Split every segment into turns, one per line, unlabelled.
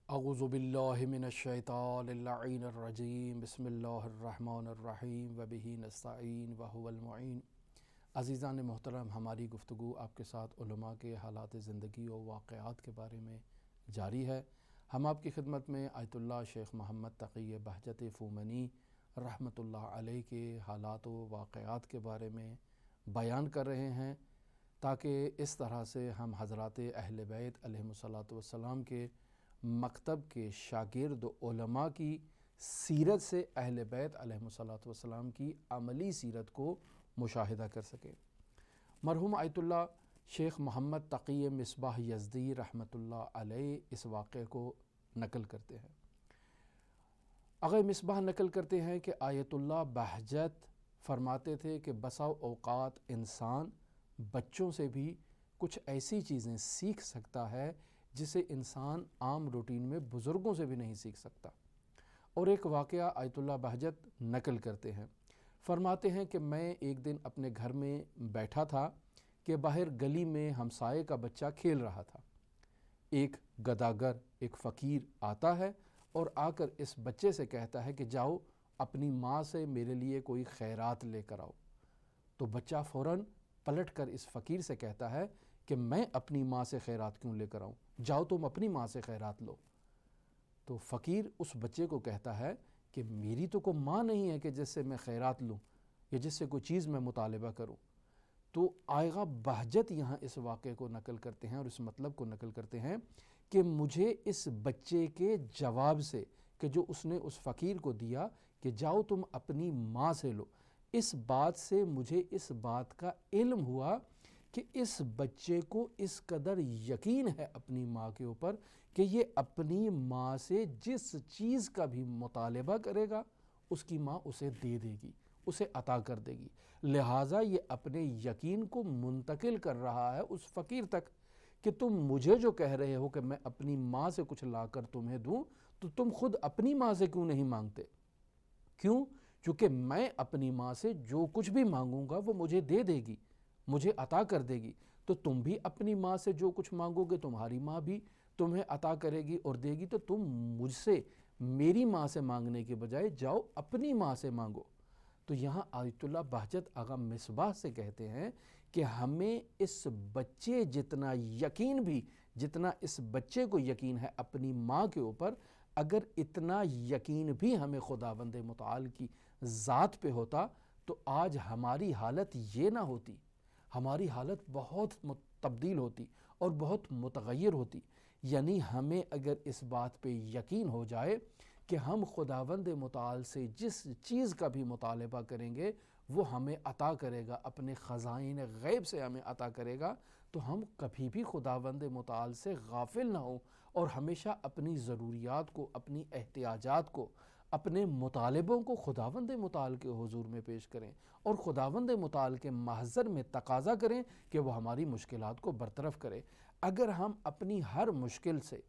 اعوذ باللہ من الشیطان اللعین الرجیم بسم اللہ الرحمن الرحیم وبہ نستعین وہو المعین۔ عزیزان محترم، ہماری گفتگو آپ کے ساتھ علماء کے حالات زندگی و واقعات کے بارے میں جاری ہے۔ ہم آپ کی خدمت میں آیت اللہ شیخ محمد تقی بہجت فومنی رحمۃ اللہ علیہ کے حالات و واقعات کے بارے میں بیان کر رہے ہیں، تاکہ اس طرح سے ہم حضرات اہل بیت علیہم الصلاۃ والسلام کے مکتب کے شاگرد علماء کی سیرت سے اہل بیت علیہم الصلاۃ والسلام کی عملی سیرت کو مشاہدہ کر سکیں۔ مرحوم آیت اللہ شیخ محمد تقی مصباح یزدی رحمۃ اللہ علیہ اس واقعے کو نقل کرتے ہیں۔ آغا مصباح نقل کرتے ہیں کہ آیت اللہ بہجت فرماتے تھے کہ بسا اوقات انسان بچوں سے بھی کچھ ایسی چیزیں سیکھ سکتا ہے جسے انسان عام روٹین میں بزرگوں سے بھی نہیں سیکھ سکتا۔ اور ایک واقعہ آیت اللہ بہجت نقل کرتے ہیں، فرماتے ہیں کہ میں ایک دن اپنے گھر میں بیٹھا تھا کہ باہر گلی میں ہمسائے کا بچہ کھیل رہا تھا۔ ایک گداگر، ایک فقیر آتا ہے اور آ کر اس بچے سے کہتا ہے کہ جاؤ اپنی ماں سے میرے لیے کوئی خیرات لے کر آؤ۔ تو بچہ فوراً پلٹ کر اس فقیر سے کہتا ہے کہ میں اپنی ماں سے خیرات کیوں لے کر آؤں، جاؤ تم اپنی ماں سے خیرات لو۔ تو فقیر اس بچے کو کہتا ہے کہ میری تو کوئی ماں نہیں ہے کہ جس سے میں خیرات لوں یا جس سے کوئی چیز میں مطالبہ کروں۔ تو آغا بہجت یہاں اس واقعے کو نقل کرتے ہیں اور اس مطلب کو نقل کرتے ہیں کہ مجھے اس بچے کے جواب سے کہ جو اس نے اس فقیر کو دیا کہ جاؤ تم اپنی ماں سے لو، اس بات سے مجھے اس بات کا علم ہوا کہ اس بچے کو اس قدر یقین ہے اپنی ماں کے اوپر کہ یہ اپنی ماں سے جس چیز کا بھی مطالبہ کرے گا اس کی ماں اسے دے دے گی، اسے عطا کر دے گی۔ لہٰذا یہ اپنے یقین کو منتقل کر رہا ہے اس فقیر تک کہ تم مجھے جو کہہ رہے ہو کہ میں اپنی ماں سے کچھ لا کر تمہیں دوں، تو تم خود اپنی ماں سے کیوں نہیں مانگتے؟ کیوں؟ چونکہ میں اپنی ماں سے جو کچھ بھی مانگوں گا وہ مجھے دے دے گی، مجھے عطا کر دے گی۔ تو تم بھی اپنی ماں سے جو کچھ مانگو گے تمہاری ماں بھی تمہیں عطا کرے گی اور دے گی، تو تم مجھ سے میری ماں سے مانگنے کے بجائے جاؤ اپنی ماں سے مانگو۔ تو یہاں آیت اللہ بہجت آغا مصباح سے کہتے ہیں کہ ہمیں اس بچے جتنا یقین بھی، جتنا اس بچے کو یقین ہے اپنی ماں کے اوپر، اگر اتنا یقین بھی ہمیں خداوند متعال کی ذات پہ ہوتا تو آج ہماری حالت یہ نہ ہوتی، ہماری حالت بہت تبدیل ہوتی اور بہت متغیر ہوتی۔ یعنی ہمیں اگر اس بات پہ یقین ہو جائے کہ ہم خداوند متعال سے جس چیز کا بھی مطالبہ کریں گے وہ ہمیں عطا کرے گا، اپنے خزائن غیب سے ہمیں عطا کرے گا، تو ہم کبھی بھی خداوند متعال سے غافل نہ ہوں اور ہمیشہ اپنی ضروریات کو، اپنی احتیاجات کو، اپنے مطالبوں کو خداوند متعال کے حضور میں پیش کریں اور خداوند متعال کے محضر میں تقاضا کریں کہ وہ ہماری مشکلات کو برطرف کرے۔ اگر ہم اپنی ہر مشکل سے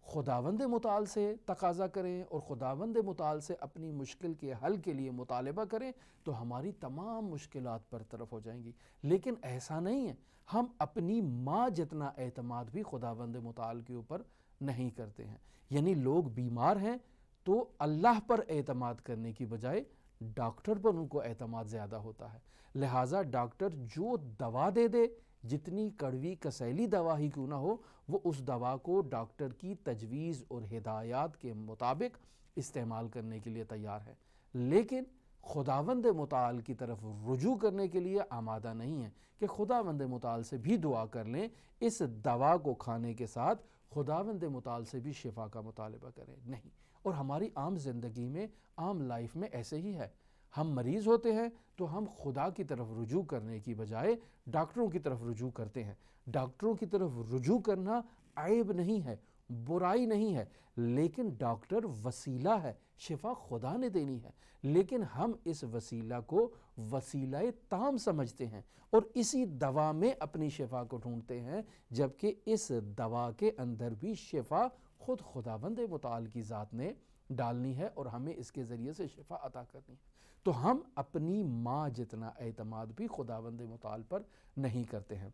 خداوند متعال سے تقاضا کریں اور خداوند متعال سے اپنی مشکل کے حل کے لیے مطالبہ کریں تو ہماری تمام مشکلات برطرف ہو جائیں گی۔ لیکن ایسا نہیں ہے، ہم اپنی ماں جتنا اعتماد بھی خداوند متعال کے اوپر نہیں کرتے ہیں۔ یعنی لوگ بیمار ہیں تو اللہ پر اعتماد کرنے کی بجائے ڈاکٹر پر ان کو اعتماد زیادہ ہوتا ہے، لہٰذا ڈاکٹر جو دوا دے دے، جتنی کڑوی کسیلی دوا ہی کیوں نہ ہو، وہ اس دوا کو ڈاکٹر کی تجویز اور ہدایات کے مطابق استعمال کرنے کے لیے تیار ہے، لیکن خداوند متعال کی طرف رجوع کرنے کے لیے آمادہ نہیں ہے کہ خداوند متعال سے بھی دعا کر لیں، اس دوا کو کھانے کے ساتھ خداوند متعال سے بھی شفا کا مطالبہ کریں، نہیں۔ اور ہماری عام زندگی میں، عام لائف میں ایسے ہی ہے، ہم مریض ہوتے ہیں تو ہم خدا کی طرف رجوع کرنے کی بجائے ڈاکٹروں کی طرف رجوع کرتے ہیں۔ ڈاکٹروں کی طرف رجوع کرنا عیب نہیں ہے، برائی نہیں ہے، لیکن ڈاکٹر وسیلہ ہے، شفا خدا نے دینی ہے، لیکن ہم اس وسیلہ کو وسیلہ تام سمجھتے ہیں اور اسی دوا میں اپنی شفا کو ڈھونڈتے ہیں، جبکہ اس دوا کے اندر بھی شفا خود خداوند متعال کی ذات نے ڈالنی ہے اور ہمیں اس کے ذریعے سے شفا عطا کرنی ہے۔ تو ہم اپنی ماں جتنا اعتماد بھی خداوند متعال پر نہیں کرتے ہیں۔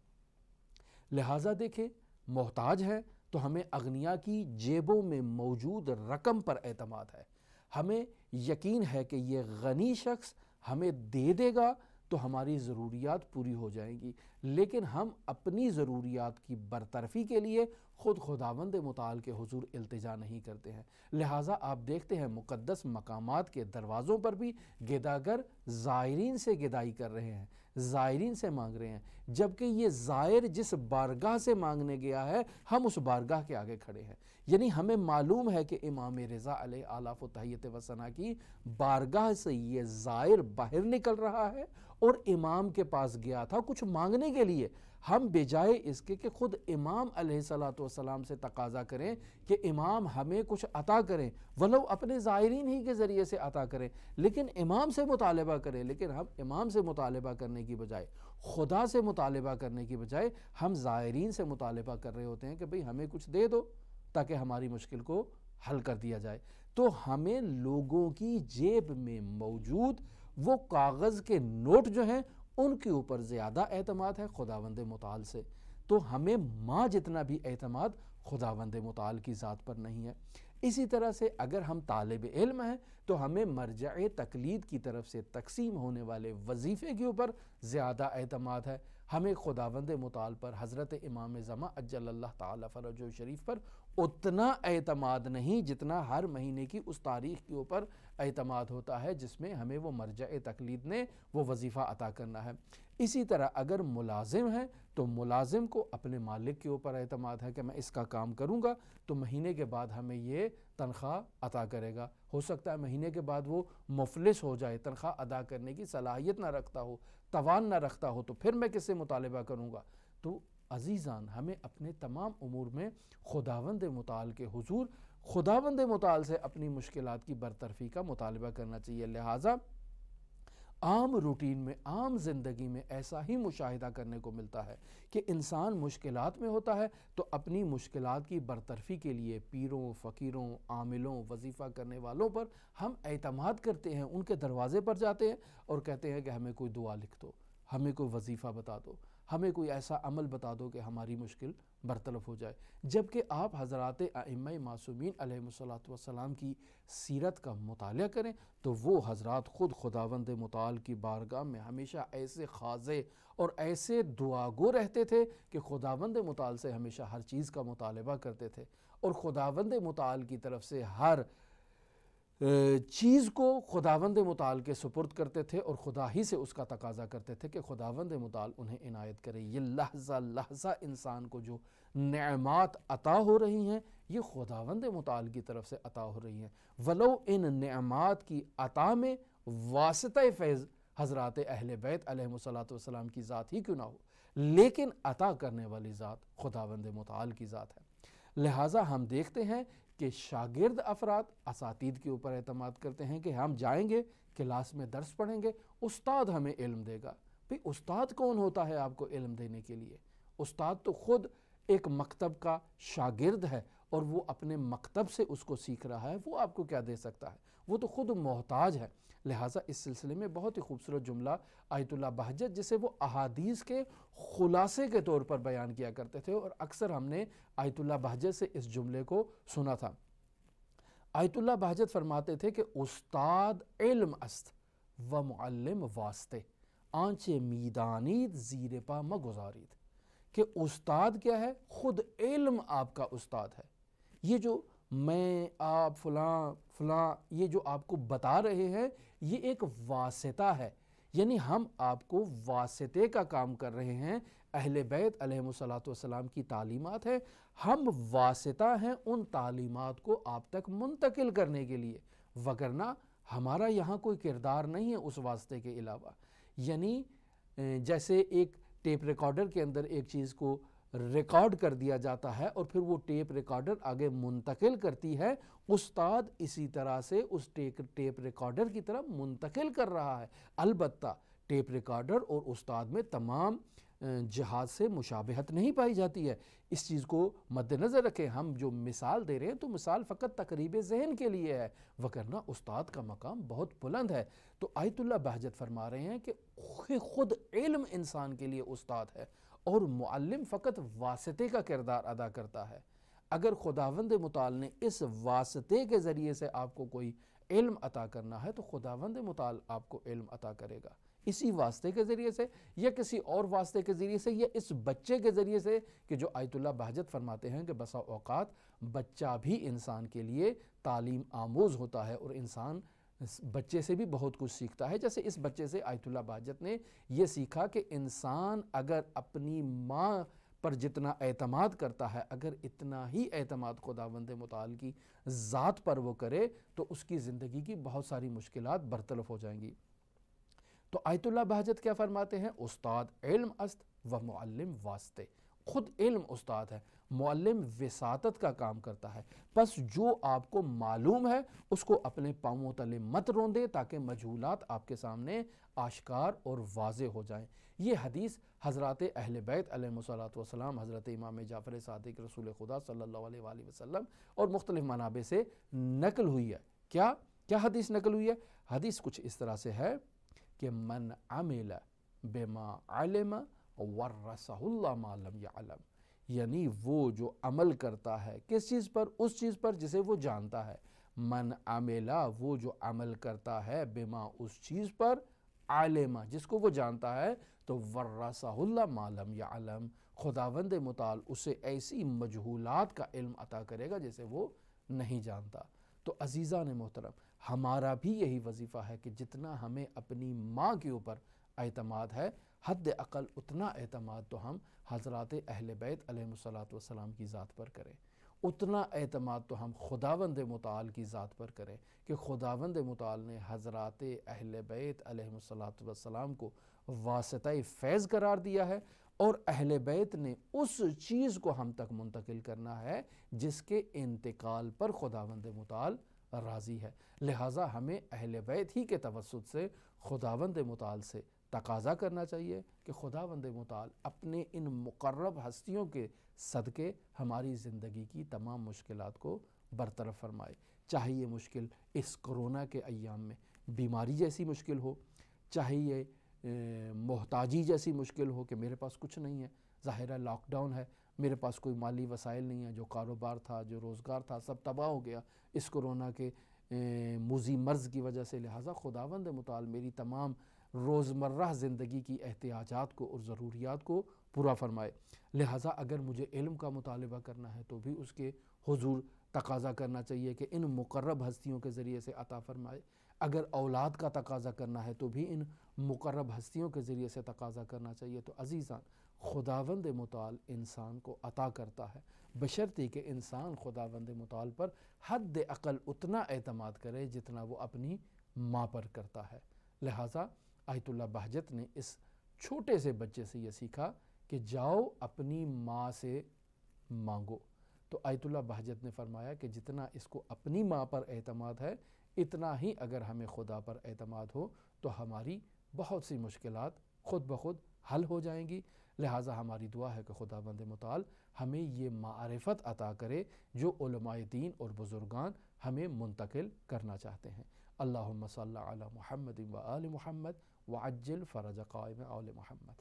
لہٰذا دیکھیں، محتاج ہے تو ہمیں اغنیا کی جیبوں میں موجود رقم پر اعتماد ہے، ہمیں یقین ہے کہ یہ غنی شخص ہمیں دے دے گا تو ہماری ضروریات پوری ہو جائیں گی، لیکن ہم اپنی ضروریات کی برطرفی کے لیے خود خداوند متعال کے حضور التجا نہیں کرتے ہیں۔ لہٰذا آپ دیکھتے ہیں مقدس مقامات کے دروازوں پر بھی گداگر زائرین سے گدائی کر رہے ہیں، زائرین سے مانگ رہے ہیں، جبکہ یہ زائر جس بارگاہ سے مانگنے گیا ہے ہم اس بارگاہ کے آگے کھڑے ہیں۔ یعنی ہمیں معلوم ہے کہ امام رضا علیہ آلاف و تحیت و ثنا کی بارگاہ سے یہ زائر باہر نکل رہا ہے اور امام کے پاس گیا تھا کچھ مانگنے کے لیے۔ ہم بجائے اس کے کہ خود امام علیہ السلام سے تقاضا کریں کہ امام ہمیں کچھ عطا کریں، ولو اپنے زائرین ہی کے ذریعے سے عطا کریں، لیکن امام سے مطالبہ کریں، لیکن ہم امام سے مطالبہ کرنے کی بجائے، خدا سے مطالبہ کرنے کی بجائے ہم زائرین سے مطالبہ کر رہے ہوتے ہیں کہ بھئی ہمیں کچھ دے دو تاکہ ہماری مشکل کو حل کر دیا جائے۔ تو ہمیں لوگوں کی جیب میں موجود وہ کاغذ کے نوٹ جو ہیں ان کے اوپر زیادہ اعتماد ہے خداوند متعال سے، تو ہمیں ماں جتنا بھی اعتماد خداوند متعال کی ذات پر نہیں ہے۔ اسی طرح سے اگر ہم طالب علم ہیں تو ہمیں مرجع تقلید کی طرف سے تقسیم ہونے والے وظیفے کے اوپر زیادہ اعتماد ہے، ہمیں خداوند متعال پر حضرت امام زمان عجل اللہ تعالی فرجہ شریف پر اتنا اعتماد نہیں جتنا ہر مہینے کی اس تاریخ کے اوپر اعتماد ہوتا ہے جس میں ہمیں وہ مرجع تقلید نے وہ وظیفہ عطا کرنا ہے۔ اسی طرح اگر ملازم ہے تو ملازم کو اپنے مالک کے اوپر اعتماد ہے کہ میں اس کا کام کروں گا تو مہینے کے بعد ہمیں یہ تنخواہ عطا کرے گا۔ ہو سکتا ہے مہینے کے بعد وہ مفلس ہو جائے، تنخواہ ادا کرنے کی صلاحیت نہ رکھتا ہو، توان نہ رکھتا ہو، تو پھر میں کس سے مطالبہ کروں گا؟ تو عزیزان ہمیں اپنے تمام امور میں خداوند متعال کے حضور، خداوند متعال سے اپنی مشکلات کی برطرفی کا مطالبہ کرنا چاہیے۔ لہٰذا عام روٹین میں، عام زندگی میں ایسا ہی مشاہدہ کرنے کو ملتا ہے کہ انسان مشکلات میں ہوتا ہے تو اپنی مشکلات کی برطرفی کے لیے پیروں، فقیروں، عاملوں، وظیفہ کرنے والوں پر ہم اعتماد کرتے ہیں، ان کے دروازے پر جاتے ہیں اور کہتے ہیں کہ ہمیں کوئی دعا لکھ دو، ہمیں کوئی وظیفہ بتا دو، ہمیں کوئی ایسا عمل بتا دو کہ ہماری مشکل برطرف ہو جائے۔ جبکہ آپ حضرات ائمہ معصومین علیہ السلام کی سیرت کا مطالعہ کریں تو وہ حضرات خود خداوند متعال کی بارگاہ میں ہمیشہ ایسے خاضع اور ایسے دعاگو رہتے تھے کہ خداوند متعال سے ہمیشہ ہر چیز کا مطالبہ کرتے تھے اور خداوند متعال کی طرف سے ہر چیز کو خداوند متعال کے سپرد کرتے تھے اور خدا ہی سے اس کا تقاضا کرتے تھے کہ خداوند متعال انہیں عنایت کرے۔ یہ لحظہ لحظہ انسان کو جو نعمات عطا ہو رہی ہیں یہ خداوند متعال کی طرف سے عطا ہو رہی ہیں، ولو ان نعمات کی عطا میں واسطہ فیض حضرات اہل بیت علیہ السلام کی ذات ہی کیوں نہ ہو، لیکن عطا کرنے والی ذات خداوند متعال کی ذات ہے۔ لہٰذا ہم دیکھتے ہیں کہ شاگرد افراد اساتید کے اوپر اعتماد کرتے ہیں کہ ہم جائیں گے کلاس میں درس پڑھیں گے، استاد ہمیں علم دے گا۔ بھئی استاد کون ہوتا ہے آپ کو علم دینے کے لیے؟ استاد تو خود ایک مکتب کا شاگرد ہے اور وہ اپنے مکتب سے اس کو سیکھ رہا ہے، وہ آپ کو کیا دے سکتا ہے؟ وہ تو خود محتاج ہے۔ لہٰذا اس سلسلے میں بہت ہی خوبصورت جملہ آیت اللہ بہجت جسے وہ احادیث کے خلاصے کے طور پر بیان کیا کرتے تھے اور اکثر ہم نے آیت اللہ بہجت سے اس جملے کو سنا تھا۔ آیت اللہ بہجت فرماتے تھے کہ استاد علم است و معلم واسطے، آنچے میدانید زیر پا مگزارید، کہ استاد کیا ہے؟ خود علم آپ کا استاد ہے۔ یہ جو میں، آپ، فلاں فلاں یہ جو آپ کو بتا رہے ہیں یہ ایک واسطہ ہے، یعنی ہم آپ کو واسطے کا کام کر رہے ہیں۔ اہل بیت علیہ السلام کی تعلیمات ہیں، ہم واسطہ ہیں ان تعلیمات کو آپ تک منتقل کرنے کے لیے، وگرنہ ہمارا یہاں کوئی کردار نہیں ہے اس واسطے کے علاوہ۔ یعنی جیسے ایک ٹیپ ریکارڈر کے اندر ایک چیز کو ریکارڈ کر دیا جاتا ہے اور پھر وہ ٹیپ ریکارڈر آگے منتقل کرتی ہے، استاد اسی طرح سے اس ٹیپ ریکارڈر کی طرف منتقل کر رہا ہے۔ البتہ ٹیپ ریکارڈر اور استاد میں تمام جہاز سے مشابہت نہیں پائی جاتی ہے، اس چیز کو مد نظر رکھیں۔ ہم جو مثال دے رہے ہیں تو مثال فقط تقریب ذہن کے لیے ہے، وگرنہ استاد کا مقام بہت بلند ہے۔ تو آیت اللہ بہجت فرما رہے ہیں کہ خود علم انسان کے لیے استاد ہے اور معلم فقط واسطے کا کردار ادا کرتا ہے۔ اگر خداوند متعال نے اس واسطے کے ذریعے سے آپ کو کوئی علم عطا کرنا ہے تو خداوند متعال آپ کو علم عطا کرے گا، اسی واسطے کے ذریعے سے یا کسی اور واسطے کے ذریعے سے یا اس بچے کے ذریعے سے، کہ جو آیت اللہ بہجت فرماتے ہیں کہ بسا اوقات بچہ بھی انسان کے لیے تعلیم آموز ہوتا ہے اور انسان بچے سے بھی بہت کچھ سیکھتا ہے۔ جیسے اس بچے سے آیت اللہ بہجت نے یہ سیکھا کہ انسان اگر اپنی ماں پر جتنا اعتماد کرتا ہے، اگر اتنا ہی اعتماد خداوند متعال کی ذات پر وہ کرے تو اس کی زندگی کی بہت ساری مشکلات برطرف ہو جائیں گی۔ تو آیت اللہ بہجت کیا فرماتے ہیں؟ استاد علم است و معلم واسطے، خود علم استاد ہے، معلم وساطت کا کام کرتا ہے۔ پس جو آپ کو معلوم ہے اس کو اپنے پاؤں تلے مت روندے تاکہ مجہولات آپ کے سامنے آشکار اور واضح ہو جائیں۔ یہ حدیث حضرات اہل بیت علیہ الصلوۃ والسلام، حضرت امام جعفر صادق رسول خدا صلی اللہ علیہ وآلہ وسلم اور مختلف منابع سے نقل ہوئی ہے۔ کیا حدیث نقل ہوئی ہے؟ حدیث کچھ اس طرح سے ہے کہ من عمل بما علم ورثہ اللہ ما لم یعلم، یعنی وہ جو عمل کرتا ہے کس چیز پر؟ اس چیز پر جسے وہ جانتا ہے۔ من عمل، وہ جو عمل کرتا ہے، بما، اس چیز پر، علم، جس کو وہ جانتا ہے، تو ورثہ اللہ ما لم یعلم، خداوند متعال اسے ایسی مجہولات کا علم عطا کرے گا جسے وہ نہیں جانتا۔ تو عزیزان محترم، ہمارا بھی یہی وظیفہ ہے کہ جتنا ہمیں اپنی ماں کے اوپر اعتماد ہے، حد اقل اتنا اعتماد تو ہم حضرات اہل بیت علیہ الصلوۃ والسلام کی ذات پر کریں، اتنا اعتماد تو ہم خداوند متعال کی ذات پر کریں کہ خداوند متعال نے حضرات اہل بیت علیہ الصلوۃ والسلام کو واسطہ فیض قرار دیا ہے، اور اہل بیت نے اس چیز کو ہم تک منتقل کرنا ہے جس کے انتقال پر خداوند متعال راضی ہے۔ لہٰذا ہمیں اہل بیت ہی کے توسط سے خداوند متعال سے تقاضا کرنا چاہیے کہ خداوند متعال اپنے ان مقرب ہستیوں کے صدقے ہماری زندگی کی تمام مشکلات کو برطرف فرمائے، چاہے یہ مشکل اس کرونا کے ایام میں بیماری جیسی مشکل ہو، چاہے یہ محتاجی جیسی مشکل ہو کہ میرے پاس کچھ نہیں ہے، ظاہرہ لاک ڈاؤن ہے، میرے پاس کوئی مالی وسائل نہیں ہے، جو کاروبار تھا، جو روزگار تھا، سب تباہ ہو گیا اس کرونا کے موذی مرض کی وجہ سے۔ لہٰذا خداوند متعال میری تمام روزمرہ زندگی کی احتیاجات کو اور ضروریات کو پورا فرمائے۔ لہٰذا اگر مجھے علم کا مطالبہ کرنا ہے تو بھی اس کے حضور تقاضا کرنا چاہیے کہ ان مقرب ہستیوں کے ذریعے سے عطا فرمائے۔ اگر اولاد کا تقاضا کرنا ہے تو بھی ان مقرب ہستیوں کے ذریعے سے تقاضا کرنا چاہیے۔ تو عزیزان، خداوند متعال انسان کو عطا کرتا ہے، بشرطی کہ انسان خداوند متعال پر حد اقل اتنا اعتماد کرے جتنا وہ اپنی ماں پر کرتا ہے۔ لہٰذا آیت اللہ بہجت نے اس چھوٹے سے بچے سے یہ سیکھا کہ جاؤ اپنی ماں سے مانگو۔ تو آیت اللہ بہجت نے فرمایا کہ جتنا اس کو اپنی ماں پر اعتماد ہے، اتنا ہی اگر ہمیں خدا پر اعتماد ہو تو ہماری بہت سی مشکلات خود بخود حل ہو جائیں گی۔ لہٰذا ہماری دعا ہے کہ خداوند متعال ہمیں یہ معرفت عطا کرے جو علماء دین اور بزرگان ہمیں منتقل کرنا چاہتے ہیں۔ اللہم صلی علی محمد و آل محمد وعجل فرج قائم آل محمد۔